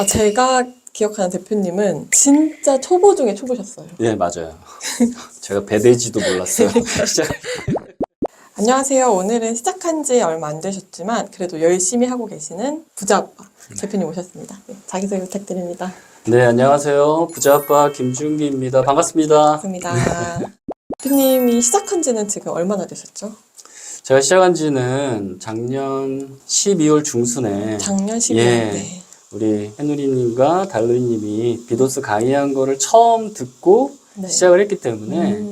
제가 기억하는 대표님은 진짜 초보 중에 초보셨어요. 네, 맞아요. 제가 배대지도 몰랐어요. 안녕하세요. 오늘은 시작한 지 얼마 안 되셨지만 그래도 열심히 하고 계시는 부자아빠 대표님 오셨습니다. 네, 자기소개 부탁드립니다. 네, 안녕하세요. 부자아빠 김준기입니다. 반갑습니다. 반갑습니다. 대표님이 시작한 지는 지금 얼마나 되셨죠? 제가 시작한 지는 작년 12월 중순에 작년 12월. 예, 네. 우리 해누리님과 달루리님이 비도스 강의한 거를 처음 듣고 네. 시작을 했기 때문에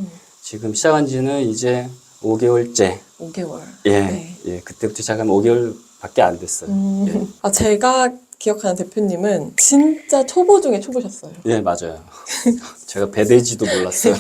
지금 시작한 지는 이제 5개월째. 5개월. 예, 네. 예, 그때부터 시작하면 5개월밖에 안 됐어요. 예. 제가 기억하는 대표님은 진짜 초보 중에 초보셨어요. 예, 맞아요. 제가 배대지도 몰랐어요.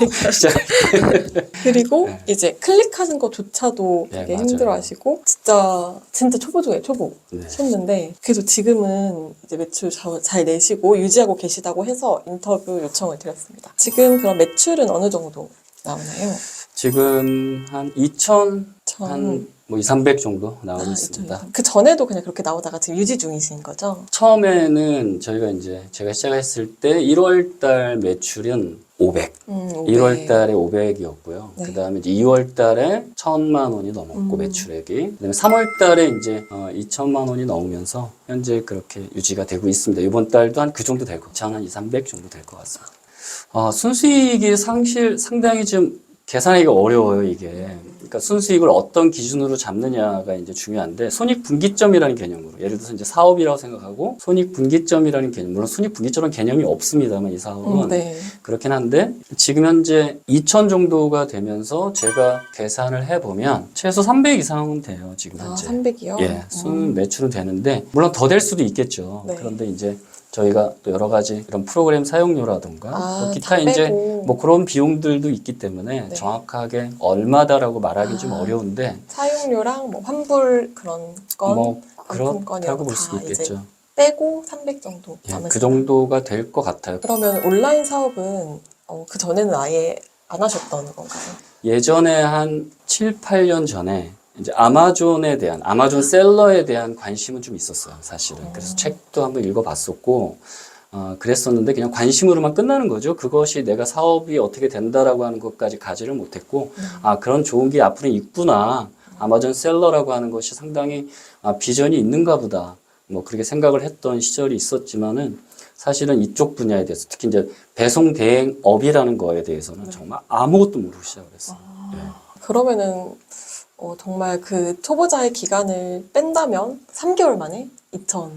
그리고 네. 이제 클릭하는 것조차도 네, 되게 맞아요. 힘들어하시고 진짜 초보 중에 네. 초보셨는데 그래도 지금은 이제 매출 잘 내시고 유지하고 계시다고 해서 인터뷰 요청을 드렸습니다. 지금 그럼 매출은 어느 정도 나오나요? 지금 한 2,000, 한 뭐 2, 300 정도 나오고 있습니다. 2000. 그 전에도 그냥 그렇게 나오다가 지금 유지 중이신 거죠? 처음에는 저희가 이제 제가 시작했을 때 1월 달 매출은 500. 1월 달에 500이었고요. 네. 그 다음에 이제 2월 달에 1,000만 원이 넘었고, 매출액이. 그 다음에 3월 달에 이제 2,000만 원이 넘으면서 현재 그렇게 유지가 되고 있습니다. 이번 달도 한 그 정도 될 것 같아요. 한 2, 300 정도 될 것 같습니다. 순수익이 상당히 좀 계산하기가 어려워요, 이게. 그러니까 순수익을 어떤 기준으로 잡느냐가 이제 중요한데, 손익분기점이라는 개념으로. 예를 들어서 이제 사업이라고 생각하고, 손익분기점이라는 개념. 물론 손익분기점은 개념이 없습니다만, 이 사업은. 네. 그렇긴 한데, 지금 현재 2,000 정도가 되면서 제가 계산을 해보면, 최소 300 이상은 돼요, 지금 현재. 300이요? 예, 순 매출은 되는데, 물론 더 될 수도 있겠죠. 네. 그런데 이제 저희가 또 여러 가지 이런 프로그램 사용료라든가 또 기타 다 이제 빼고. 뭐 그런 비용들도 있기 때문에 네. 정확하게 얼마다라고 말하기 좀 어려운데 사용료랑 뭐 환불 그런 건 뭐 상품권이랑 그렇다고 볼 수도 다 있겠죠. 이제 빼고 300 정도 예, 남으시다. 그 정도가 될 것 같아요. 그러면 온라인 사업은 그 전에는 아예 안 하셨던 건가요? 예전에 한 7, 8년 전에 이제 아마존 셀러에 대한 관심은 좀 있었어요, 사실은. 그래서 책도 한번 읽어봤었고, 그랬었는데 그냥 관심으로만 끝나는 거죠. 그것이 내가 사업이 어떻게 된다라고 하는 것까지 가지를 못했고, 그런 좋은 게 앞으로 있구나. 아마존 셀러라고 하는 것이 상당히 비전이 있는가 보다. 뭐 그렇게 생각을 했던 시절이 있었지만은 사실은 이쪽 분야에 대해서 특히 이제 배송 대행업이라는 거에 대해서는 정말 아무것도 모르고 시작을 했어요. 예. 그러면은 정말 그 초보자의 기간을 뺀다면 3개월 만에 2,000을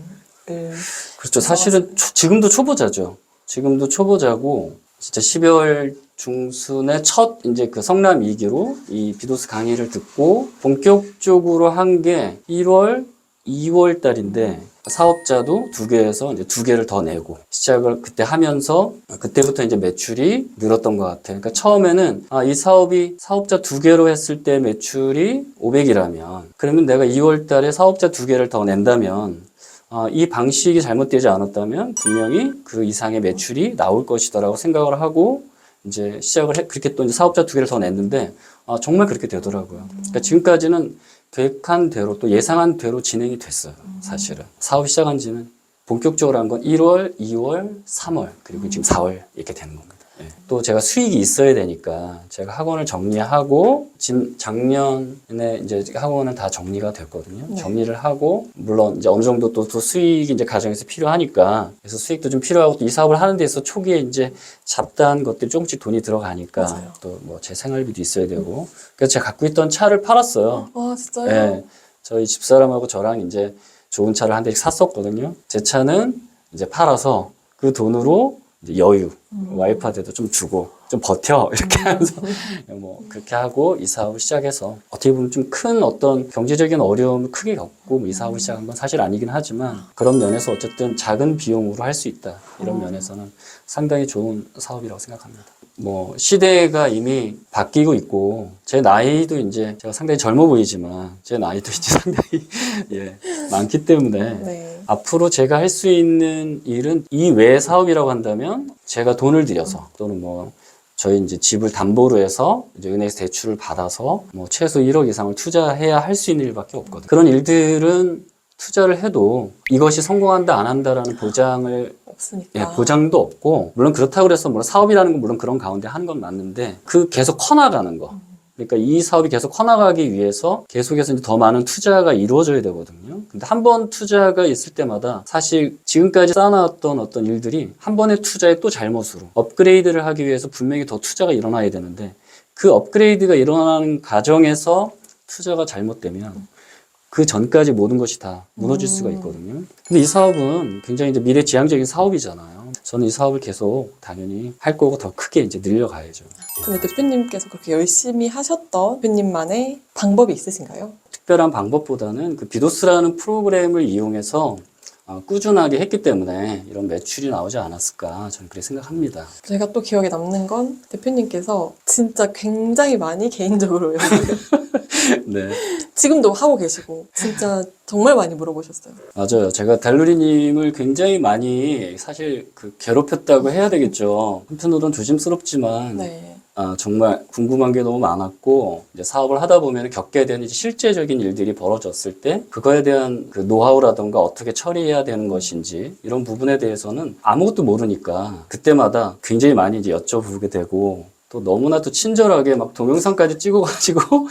그렇죠. 사실은 지금도 초보자죠. 지금도 초보자고 진짜 12월 중순에 첫 이제 그 성남 2기로 이 비도스 강의를 듣고 본격적으로 한 게 1월, 2월 달인데 사업자도 2개에서 이제 2개를 더 내고 시작을 그때 하면서 그때부터 이제 매출이 늘었던 것 같아요. 그러니까 처음에는 이 사업이 사업자 2개로 했을 때 매출이 500이라면 그러면 내가 2월 달에 사업자 2개를 더 낸다면 이 방식이 잘못되지 않았다면 분명히 그 이상의 매출이 나올 것이다라고 생각을 하고 이제 그렇게 또 이제 사업자 2개를 더 냈는데 정말 그렇게 되더라고요. 그러니까 지금까지는 계획한 대로 또 예상한 대로 진행이 됐어요. 사실은 사업이 시작한 지는 본격적으로 한 건 1월, 2월, 3월 그리고 지금 4월 이렇게 되는 겁니다. 예. 또 제가 수익이 있어야 되니까 제가 학원을 정리하고 지금 작년에 이제 학원은 다 정리가 됐거든요. 네. 정리를 하고 물론 이제 어느 정도 또 수익이 이제 가정에서 필요하니까 그래서 수익도 좀 필요하고 또 이 사업을 하는 데 있어서 초기에 이제 잡다한 것들이 조금씩 돈이 들어가니까 맞아요. 또 뭐 제 생활비도 있어야 되고 그래서 제가 갖고 있던 차를 팔았어요. 진짜요? 예. 저희 집사람하고 저랑 이제 좋은 차를 한 대씩 샀었거든요. 제 차는 이제 팔아서 그 돈으로 이제 여유, 와이프한테도 좀 주고, 좀 버텨, 이렇게 하면서, 뭐, 그렇게 하고 이 사업을 시작해서, 어떻게 보면 좀 큰 어떤 경제적인 어려움을 크게 겪고 이 사업을 시작한 건 사실 아니긴 하지만, 그런 면에서 어쨌든 작은 비용으로 할 수 있다. 이런 면에서는 상당히 좋은 사업이라고 생각합니다. 뭐, 시대가 이미 바뀌고 있고, 제 나이도 이제, 제가 상당히 젊어 보이지만, 제 나이도 이제 상당히, 예, 많기 때문에, 네. 앞으로 제가 할 수 있는 일은 이 외의 사업이라고 한다면 제가 돈을 들여서 또는 뭐 저희 이제 집을 담보로 해서 이제 은행에서 대출을 받아서 뭐 최소 1억 이상을 투자해야 할 수 있는 일밖에 없거든요. 그런 일들은 투자를 해도 이것이 성공한다 안 한다라는 보장을 없으니까. 예, 보장도 없고 물론 그렇다고 해서 물론 사업이라는 건 물론 그런 가운데 하는 건 맞는데 그 계속 커나가는 거. 그러니까 이 사업이 계속 커나가기 위해서 계속해서 이제 더 많은 투자가 이루어져야 되거든요. 근데 한 번 투자가 있을 때마다 사실 지금까지 쌓아놨던 어떤 일들이 한 번의 투자에 또 잘못으로 업그레이드를 하기 위해서 분명히 더 투자가 일어나야 되는데 그 업그레이드가 일어나는 과정에서 투자가 잘못되면 그 전까지 모든 것이 다 무너질 수가 있거든요. 근데 이 사업은 굉장히 이제 미래지향적인 사업이잖아요. 저는 이 사업을 계속 당연히 할 거고 더 크게 이제 늘려가야죠. 근데 대표님께서 그렇게 열심히 하셨던 대표님만의 방법이 있으신가요? 특별한 방법보다는 그 비도스라는 프로그램을 이용해서 꾸준하게 했기 때문에 이런 매출이 나오지 않았을까 저는 그렇게 생각합니다. 제가 또 기억에 남는 건 대표님께서 진짜 굉장히 많이 개인적으로 네, 지금도 하고 계시고 진짜 정말 많이 물어보셨어요. 맞아요. 제가 달루리님을 굉장히 많이 사실 그 괴롭혔다고 해야 되겠죠. 한편으로는 조심스럽지만 네. 정말 궁금한 게 너무 많았고 이제 사업을 하다 보면 겪게 되는 이제 실제적인 일들이 벌어졌을 때 그거에 대한 그 노하우라던가 어떻게 처리해야 되는 것인지 이런 부분에 대해서는 아무것도 모르니까 그때마다 굉장히 많이 이제 여쭤보게 되고 또 너무나 또 친절하게 막 동영상까지 찍어가지고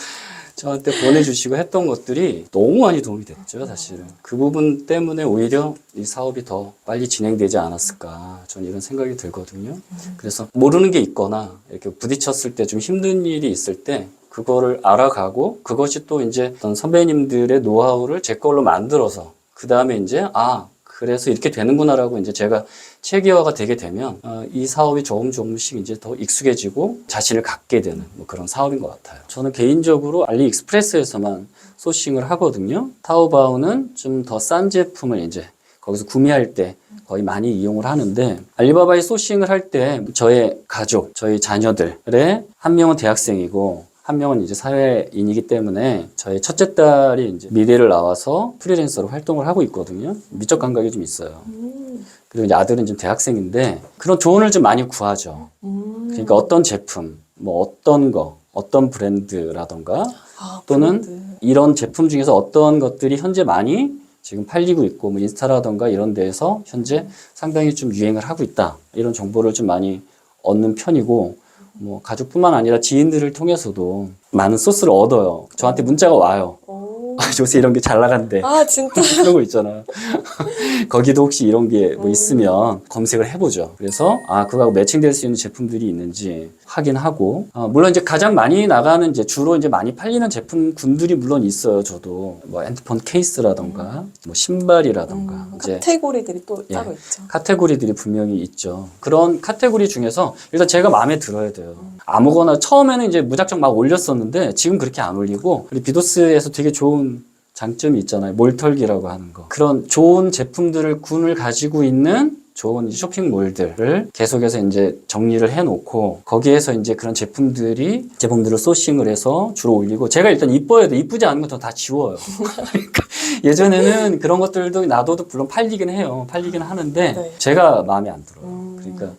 저한테 보내주시고 했던 것들이 너무 많이 도움이 됐죠, 사실은. 그 부분 때문에 오히려 이 사업이 더 빨리 진행되지 않았을까, 저는 이런 생각이 들거든요. 그래서 모르는 게 있거나 이렇게 부딪혔을 때 좀 힘든 일이 있을 때 그거를 알아가고 그것이 또 이제 어떤 선배님들의 노하우를 제 걸로 만들어서 그 다음에 이제 그래서 이렇게 되는구나라고 이제 제가 체계화가 되게 되면 이 사업이 조금씩 이제 더 익숙해지고 자신을 갖게 되는 뭐 그런 사업인 것 같아요. 저는 개인적으로 알리익스프레스에서만 소싱을 하거든요. 타오바오는 좀 더 싼 제품을 이제 거기서 구매할 때 거의 많이 이용을 하는데 알리바바에 소싱을 할 때 저의 가족, 저희 자녀들의 한 명은 대학생이고 한 명은 이제 사회인이기 때문에 저희 첫째 딸이 이제 미대를 나와서 프리랜서로 활동을 하고 있거든요. 미적 감각이 좀 있어요. 그리고 이제 아들은 지금 대학생인데 그런 조언을 좀 많이 구하죠. 그러니까 어떤 제품, 뭐 어떤 브랜드라던가 또는 브랜드. 이런 제품 중에서 어떤 것들이 현재 많이 지금 팔리고 있고 뭐 인스타라던가 이런 데에서 현재 상당히 좀 유행을 하고 있다. 이런 정보를 좀 많이 얻는 편이고 뭐 가족뿐만 아니라 지인들을 통해서도 많은 소스를 얻어요. 저한테 문자가 와요. 요새 이런 게 잘 나간대. 진짜. 그런 거 있잖아. 거기도 혹시 이런 게 뭐 있으면 검색을 해보죠. 그래서 그거하고 매칭될 수 있는 제품들이 있는지 확인하고 물론 이제 가장 많이 나가는 이제 주로 이제 많이 팔리는 제품군들이 물론 있어요. 저도 뭐 핸드폰 케이스라던가 뭐 신발이라던가 이제 카테고리들이 또 따로 있죠. 카테고리들이 분명히 있죠. 그런 카테고리 중에서 일단 제가 마음에 들어야 돼요. 아무거나 처음에는 이제 무작정 막 올렸었는데 지금 그렇게 안 올리고 우리 비도스에서 되게 좋은 장점이 있잖아요. 몰털기라고 하는 거. 그런 좋은 제품들을 군을 가지고 있는 좋은 쇼핑몰들을 계속해서 이제 정리를 해놓고 거기에서 이제 그런 제품들을 소싱을 해서 주로 올리고 제가 일단 이뻐야 돼. 이쁘지 않은 건 다 지워요. 그러니까 예전에는 그런 것들도 놔둬도 물론 팔리긴 해요. 팔리긴 하는데 네. 제가 마음에 안 들어요. 그러니까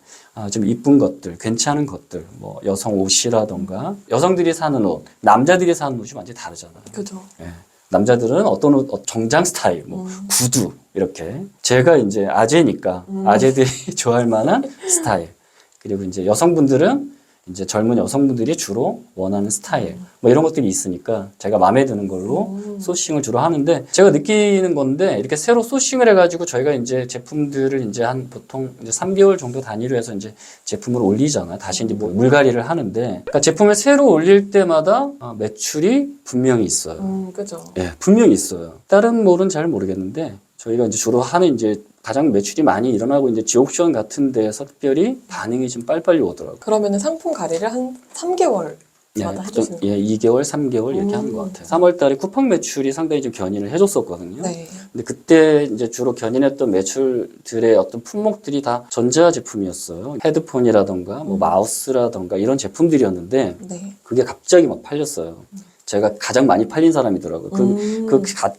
좀 이쁜 것들, 괜찮은 것들, 뭐 여성 옷이라던가 여성들이 사는 옷, 남자들이 사는 옷이 완전히 다르잖아요. 그죠. 예. 남자들은 어떤 옷, 정장 스타일, 뭐 구두 이렇게. 제가 이제 아재니까 아재들이 좋아할 만한 스타일. 그리고 이제 여성분들은 이제 젊은 여성분들이 주로 원하는 스타일. 뭐 이런 것들이 있으니까 제가 마음에 드는 걸로 소싱을 주로 하는데 제가 느끼는 건데 이렇게 새로 소싱을 해가지고 저희가 이제 제품들을 이제 한 보통 이제 3개월 정도 단위로 해서 이제 제품을 올리잖아요. 다시 이제 뭐 물갈이를 하는데 그러니까 제품을 새로 올릴 때마다 매출이 분명히 있어요. 그죠. 예, 분명히 있어요. 다른 몰은 잘 모르겠는데 저희가 이제 주로 하는 이제 가장 매출이 많이 일어나고 이제 지옥션 같은 데서 특별히 반응이 좀 빨리빨리 오더라고요. 그러면은 상품 관리를 한 3개월마다 해주시는 거예요? 2개월, 3개월 이렇게 하는 것 같아요. 3월 달에 쿠팡 매출이 상당히 좀 견인을 해줬었거든요. 네. 근데 그때 이제 주로 견인했던 매출들의 어떤 품목들이 다 전자 제품이었어요. 헤드폰이라던가 뭐 마우스라던가 이런 제품들이었는데 네. 그게 갑자기 막 팔렸어요. 제가 가장 많이 팔린 사람이더라고요.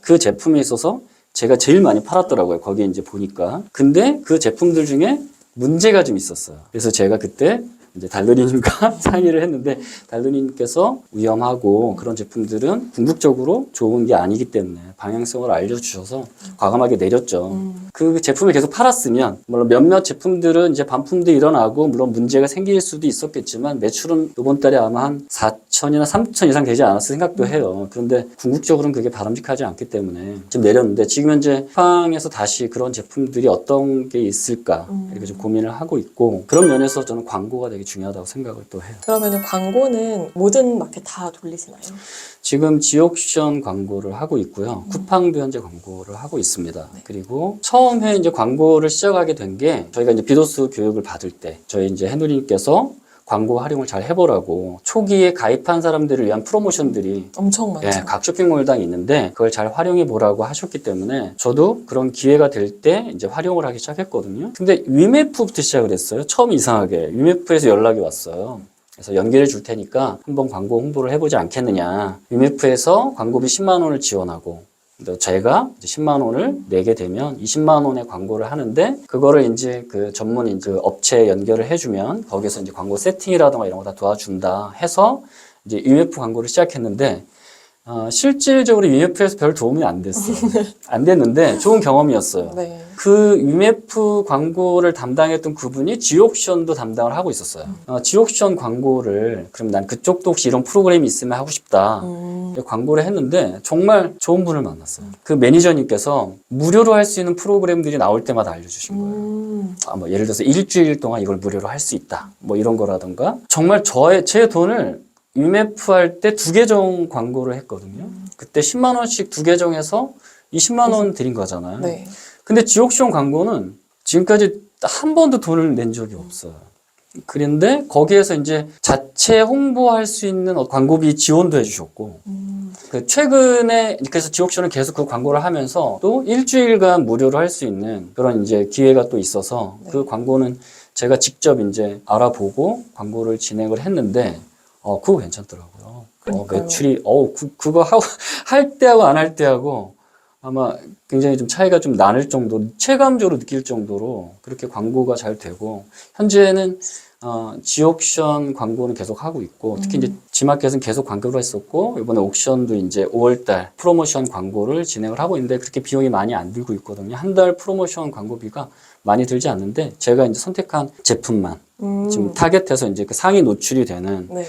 그 제품에 있어서 제가 제일 많이 팔았더라고요. 거기에 이제 보니까. 근데 그 제품들 중에 문제가 좀 있었어요. 그래서 제가 그때 이제 달누리님과 상의를 했는데 달누리님께서 위험하고 그런 제품들은 궁극적으로 좋은 게 아니기 때문에 방향성을 알려주셔서 과감하게 내렸죠. 그 제품을 계속 팔았으면 물론 몇몇 제품들은 이제 반품도 일어나고 물론 문제가 생길 수도 있었겠지만 매출은 이번 달에 아마 한 4천이나 3천 이상 되지 않았을 생각도 해요. 그런데 궁극적으로는 그게 바람직하지 않기 때문에 지금 내렸는데 지금 현재 쿠팡에서 다시 그런 제품들이 어떤 게 있을까 이렇게 좀 고민을 하고 있고 그런 면에서 저는 광고가 되게 중요하다고 생각을 또 해요. 그러면은 광고는 모든 마켓 다 돌리시나요? 지금 지옥션 광고를 하고 있고요. 쿠팡도 현재 광고를 하고 있습니다. 그리고 처음에 이제 광고를 시작하게 된 게 저희가 이제 비도스 교육을 받을 때 저희 이제 해누리님께서 광고 활용을 잘 해보라고 초기에 가입한 사람들을 위한 프로모션들이 엄청 많죠. 예, 각 쇼핑몰당 있는데 그걸 잘 활용해 보라고 하셨기 때문에 저도 그런 기회가 될 때 이제 활용을 하기 시작했거든요. 근데 위메프부터 시작을 했어요. 처음 이상하게 위메프에서 연락이 왔어요. 그래서 연결해 줄 테니까 한번 광고 홍보를 해보지 않겠느냐. 위메프에서 광고비 10만 원을 지원하고 제가 이제 10만 원을 내게 되면 20만 원의 광고를 하는데 그거를 이제 그 전문 이제 업체에 연결을 해주면 거기서 이제 광고 세팅이라든가 이런 거 다 도와준다 해서 이제 UF 광고를 시작했는데 실질적으로 UMF에서 별 도움이 안 됐어요. 안 됐는데 좋은 경험이었어요. 네. 그 UMF 광고를 담당했던 그분이 지옥션도 담당을 하고 있었어요. 지옥션 광고를 그럼 난 그쪽도 혹시 이런 프로그램이 있으면 하고 싶다. 광고를 했는데 정말 좋은 분을 만났어요. 그 매니저님께서 무료로 할 수 있는 프로그램들이 나올 때마다 알려주신 거예요. 뭐 예를 들어서 일주일 동안 이걸 무료로 할 수 있다. 뭐 이런 거라던가 정말 제 돈을 UMF 할 때 두 계정 광고를 했거든요. 그때 10만 원씩 두 계정해서 20만 원 드린 거잖아요. 네. 근데 지옥션 광고는 지금까지 한 번도 돈을 낸 적이 없어요. 그런데 거기에서 이제 자체 홍보할 수 있는 광고비 지원도 해주셨고, 그 최근에 그래서 지옥션은 계속 그 광고를 하면서 또 일주일간 무료로 할 수 있는 그런 이제 기회가 또 있어서 네. 그 광고는 제가 직접 이제 알아보고 광고를 진행을 했는데, 그거 괜찮더라고요. 그러니까요. 매출이, 그거 할 때하고 안 할 때하고 아마 굉장히 좀 차이가 좀 나눌 정도, 체감적으로 느낄 정도로 그렇게 광고가 잘 되고, 현재는, 지옥션 광고는 계속 하고 있고, 특히 이제 지마켓은 계속 광고를 했었고, 이번에 옥션도 이제 5월달 프로모션 광고를 진행을 하고 있는데, 그렇게 비용이 많이 안 들고 있거든요. 한 달 프로모션 광고비가 많이 들지 않는데, 제가 이제 선택한 제품만 지금 타겟해서 이제 그 상위 노출이 되는 네.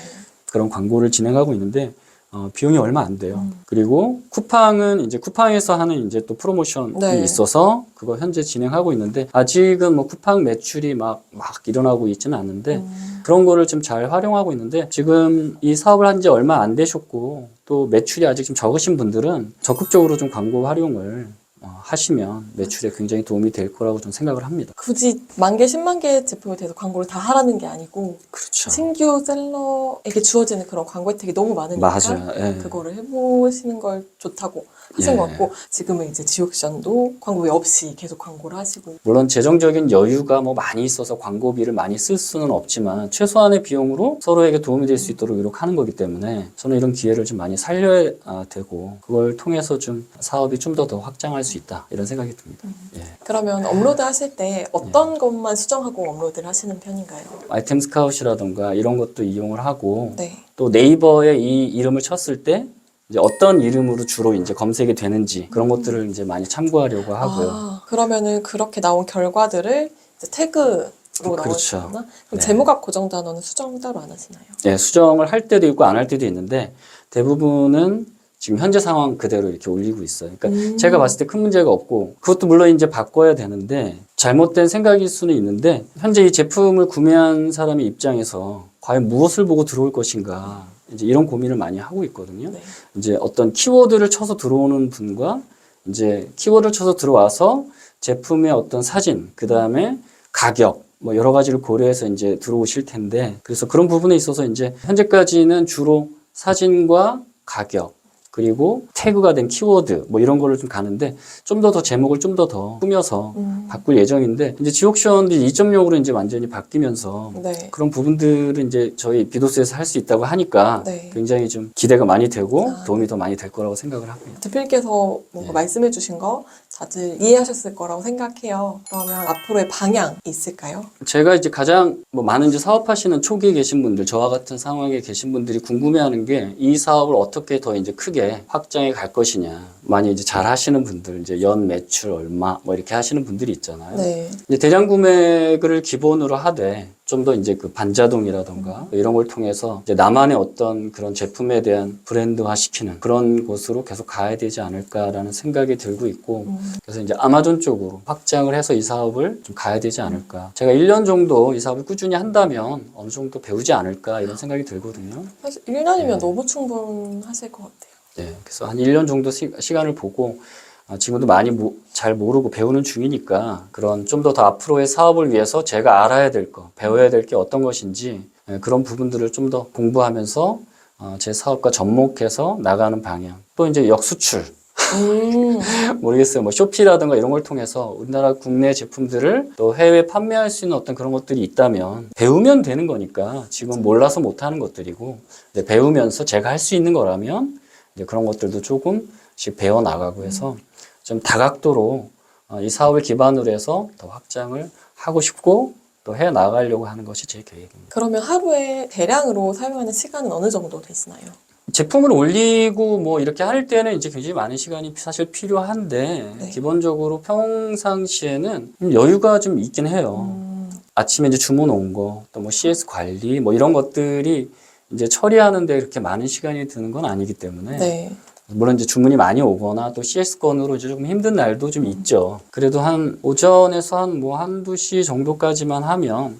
그런 광고를 진행하고 있는데, 비용이 얼마 안 돼요. 그리고 쿠팡은 이제 쿠팡에서 하는 이제 또 프로모션이 네. 있어서 그거 현재 진행하고 있는데 아직은 뭐 쿠팡 매출이 막 일어나고 있지는 않는데 그런 거를 좀 잘 활용하고 있는데 지금 이 사업을 한 지 얼마 안 되셨고 또 매출이 아직 좀 적으신 분들은 적극적으로 좀 광고 활용을 하시면 매출에 굉장히 도움이 될 거라고 좀 생각을 합니다. 굳이 10,000개, 10만 개 제품에 대해서 광고를 다 하라는 게 아니고 그렇죠. 신규 셀러에게 주어지는 그런 광고 혜택이 너무 많으니까 맞아요. 예. 그거를 해보시는 걸 좋다고 하신 예. 것 같고 지금은 이제 지옥션도 광고비 없이 계속 광고를 하시고 물론 재정적인 여유가 뭐 많이 있어서 광고비를 많이 쓸 수는 없지만 최소한의 비용으로 서로에게 도움이 될 수 있도록 노력하는 거기 때문에 저는 이런 기회를 좀 많이 살려야 되고 그걸 통해서 좀 사업이 좀 더 확장할 수 있다 이런 생각이 듭니다. 예. 그러면 업로드 하실 때 어떤 것만 수정하고 업로드를 하시는 편인가요? 아이템 스카웃이라던가 이런 것도 이용을 하고 네. 또 네이버에 이 이름을 쳤을 때 이제 어떤 이름으로 주로 이제 검색이 되는지 그런 것들을 이제 많이 참고하려고 하고요. 그러면은 그렇게 나온 결과들을 이제 태그로 그렇죠. 나오시나? 그럼 네. 제목앞 고정 단어는 수정 따로 안 하시나요? 네, 수정을 할 때도 있고 안 할 때도 있는데 대부분은 지금 현재 상황 그대로 이렇게 올리고 있어요. 그러니까 제가 봤을 때 큰 문제가 없고 그것도 물론 이제 바꿔야 되는데 잘못된 생각일 수는 있는데 현재 이 제품을 구매한 사람의 입장에서 과연 무엇을 보고 들어올 것인가 이제 이런 고민을 많이 하고 있거든요. 네. 이제 어떤 키워드를 쳐서 들어오는 분과 이제 키워드를 쳐서 들어와서 제품의 어떤 사진, 그 다음에 가격, 뭐 여러 가지를 고려해서 이제 들어오실 텐데 그래서 그런 부분에 있어서 이제 현재까지는 주로 사진과 가격, 그리고 태그가 된 키워드 뭐 이런 거를 좀 가는데 좀 더 제목을 좀 더 꾸며서 바꿀 예정인데 이제 지옥시험도 2.0으로 이제 완전히 바뀌면서 네. 그런 부분들은 이제 저희 비도스에서 할 수 있다고 하니까 네. 굉장히 좀 기대가 많이 되고 아. 도움이 더 많이 될 거라고 생각을 합니다. 대표님께서 뭔가 말씀해 주신 거 다들 이해하셨을 거라고 생각해요. 그러면 앞으로의 방향이 있을까요? 제가 이제 가장 뭐 많은 이제 사업하시는 초기에 계신 분들, 저와 같은 상황에 계신 분들이 궁금해하는 게 이 사업을 어떻게 더 이제 크게 확장해 갈 것이냐. 많이 이제 잘 하시는 분들, 이제 연 매출 얼마 뭐 이렇게 하시는 분들이 있잖아요. 네. 이제 대량 구매를 기본으로 하되 좀 더 이제 그 반자동이라던가 이런 걸 통해서 이제 나만의 어떤 그런 제품에 대한 브랜드화 시키는 그런 곳으로 계속 가야 되지 않을까라는 생각이 들고 있고 그래서 이제 아마존 쪽으로 확장을 해서 이 사업을 좀 가야 되지 않을까. 제가 1년 정도 이 사업을 꾸준히 한다면 어느 정도 배우지 않을까 이런 생각이 들거든요. 사실 1년이면 너무 충분하실 것 같아요. 네, 그래서 한 1년 정도 시간을 보고 지금도 많이 잘 모르고 배우는 중이니까 그런 좀 더 앞으로의 사업을 위해서 제가 알아야 될 거, 배워야 될 게 어떤 것인지 그런 부분들을 좀 더 공부하면서 제 사업과 접목해서 나가는 방향. 또 이제 역수출. 모르겠어요. 뭐 쇼피라든가 이런 걸 통해서 우리나라 국내 제품들을 또 해외에 판매할 수 있는 어떤 그런 것들이 있다면 배우면 되는 거니까 지금 몰라서 못하는 것들이고 이제 배우면서 제가 할 수 있는 거라면 이제 그런 것들도 조금씩 배워 나가고 해서 좀 다각도로 이 사업을 기반으로 해서 더 확장을 하고 싶고 또 해 나가려고 하는 것이 제 계획입니다. 그러면 하루에 대량으로 사용하는 시간은 어느 정도 되시나요? 제품을 올리고 뭐 이렇게 할 때는 이제 굉장히 많은 시간이 사실 필요한데 네. 기본적으로 평상시에는 여유가 좀 있긴 해요. 아침에 이제 주문 온 거, 또 뭐 CS 관리 뭐 이런 것들이 이제 처리하는데 그렇게 많은 시간이 드는 건 아니기 때문에 네. 물론 이제 주문이 많이 오거나 또 CS 건으로 이제 조금 힘든 날도 좀 있죠. 그래도 한 오전에서 한 뭐 한두 시 정도까지만 하면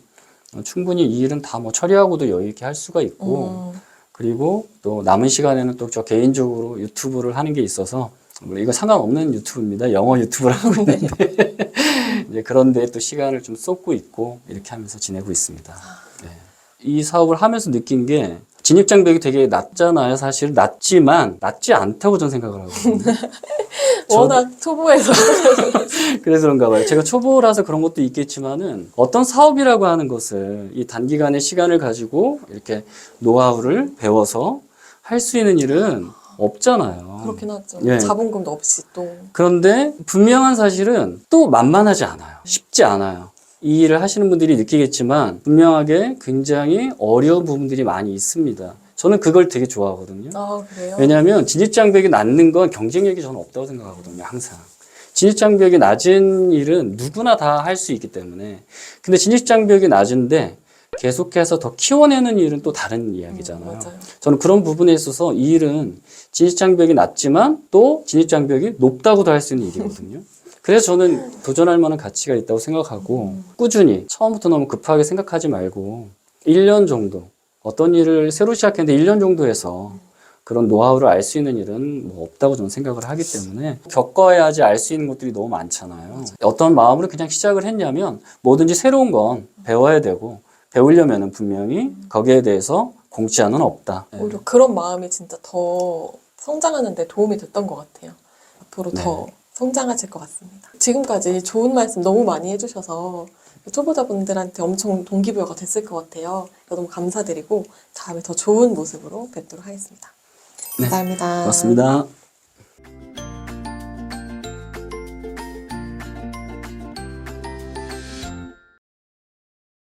충분히 이 일은 다 뭐 처리하고도 여유 있게 할 수가 있고 그리고 또 남은 시간에는 또 저 개인적으로 유튜브를 하는 게 있어서 물론 이거 상관없는 유튜브입니다. 영어 유튜브를 하고 있는데 이제 그런 데에 또 시간을 좀 쏟고 있고 이렇게 하면서 지내고 있습니다. 네. 이 사업을 하면서 느낀 게 진입장벽이 되게 낮잖아요. 사실 낮지만 낮지 않다고 저는 생각을 하거든요. 워낙 초보에서 그래서 그런가 봐요. 제가 초보라서 그런 것도 있겠지만은 어떤 사업이라고 하는 것을 이 단기간의 시간을 가지고 이렇게 노하우를 배워서 할 수 있는 일은 없잖아요. 그렇긴 하죠. 예. 자본금도 없이 또. 그런데 분명한 사실은 또 만만하지 않아요. 쉽지 않아요. 이 일을 하시는 분들이 느끼겠지만 분명하게 굉장히 어려운 부분들이 많이 있습니다. 저는 그걸 되게 좋아하거든요. 아, 그래요? 왜냐하면 진입장벽이 낮는 건 경쟁력이 저는 없다고 생각하거든요. 항상. 진입장벽이 낮은 일은 누구나 다 할 수 있기 때문에. 근데 진입장벽이 낮은데 계속해서 더 키워내는 일은 또 다른 이야기잖아요. 맞아요. 저는 그런 부분에 있어서 이 일은 진입장벽이 낮지만 또 진입장벽이 높다고도 할 수 있는 일이거든요. 그래서 저는 도전할 만한 가치가 있다고 생각하고 꾸준히 처음부터 너무 급하게 생각하지 말고 1년 정도 어떤 일을 새로 시작했는데 1년 정도 해서 그런 노하우를 알 수 있는 일은 뭐 없다고 저는 생각을 하기 때문에 겪어야지 알 수 있는 것들이 너무 많잖아요. 어떤 마음으로 그냥 시작을 했냐면 뭐든지 새로운 건 배워야 되고 배우려면 분명히 거기에 대해서 공짜는 없다. 네. 오히려 그런 마음이 진짜 더 성장하는 데 도움이 됐던 것 같아요. 앞으로 더 성장하실 것 같습니다. 지금까지 좋은 말씀 너무 많이 해주셔서 초보자분들한테 엄청 동기부여가 됐을 것 같아요. 너무 감사드리고 다음에 더 좋은 모습으로 뵙도록 하겠습니다. 감사합니다. 고맙습니다.